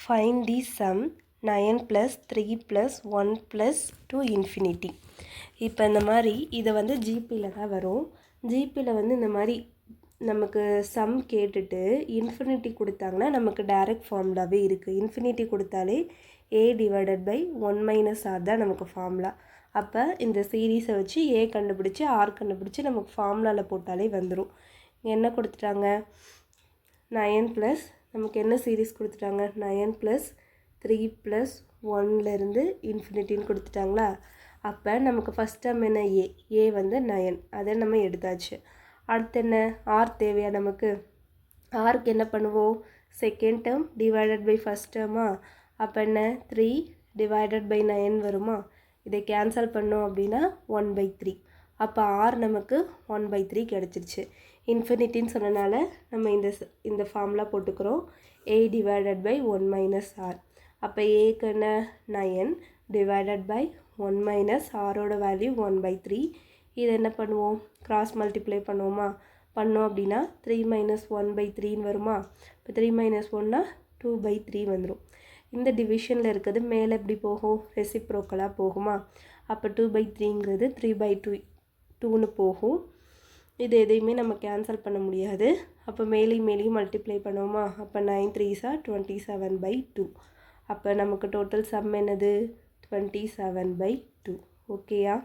Find the sum 9 plus 3 plus 1 plus to infinity. இப்போ இந்த மாதிரி இதை வந்து ஜிபியில் தான் வரும். ஜிபியில் வந்து இந்த மாதிரி நமக்கு சம் கேட்டுட்டு இன்ஃபினிட்டி கொடுத்தாங்கன்னா நமக்கு டைரக்ட் ஃபார்முலாவே இருக்குது. இன்ஃபினிட்டி கொடுத்தாலே a divided by 1 minus r தான் நமக்கு ஃபார்முலா. அப்போ இந்த சீரீஸை வச்சு a கண்டுபிடிச்சி ஆர் கண்டுபிடிச்சி நமக்கு ஃபார்முலாவில் போட்டாலே வந்துடும். என்ன கொடுத்துட்டாங்க? 9 ப்ளஸ் நமக்கு என்ன சீரீஸ் கொடுத்துட்டாங்க? 9 ப்ளஸ் 3 ப்ளஸ் 1லேருந்து இன்ஃபினிட்டின்னு கொடுத்துட்டாங்களா? அப்போ நமக்கு ஃபஸ்ட் டேர்ம் என்ன? ஏ வந்து 9, அதை நம்ம எடுத்தாச்சு. அடுத்து என்ன? ஆர் தேவையா நமக்கு? ஆருக்கு என்ன பண்ணுவோம்? Second term divided by first டேர்மா? அப்போ என்ன? 3 டிவைடட் பை 9 வருமா? இதை கேன்சல் பண்ணோம் அப்படின்னா 1/3. அப்போ ஆர் நமக்கு 1/3 கிடச்சிருச்சு. இன்ஃபினிட்டின்னு சொன்னனால நம்ம இந்த ஃபார்முலா போட்டுக்கிறோம். a divided by 1 minus r. அப்போ ஏக்கு என்ன? 9 டிவைடட் பை 1 மைனஸ் ஆரோட வேல்யூ 1/3. இதை என்ன பண்ணுவோம்? கிராஸ் மல்டிப்ளை பண்ணுவோமா? பண்ணோம் அப்படின்னா 3 மைனஸ் 1/3ன்னு வருமா? இப்போ 3 மைனஸ் 1னா 2/3 வந்துடும். இந்த டிவிஷனில் இருக்கிறது மேலே எப்படி போகும்? ரெசிப்ரோக்கலாக போகுமா? அப்போ 2/3ங்கிறது 3/2ன்னு போகும். இது எதையுமே நம்ம கேன்சல் பண்ண முடியாது. அப்போ மேலேயும் மல்டிப்ளை பண்ணுவோமா? அப்போ 9 3s are 27/2. அப்போ நமக்கு டோட்டல் சம் என்னது? 27/2. ஓகேயா?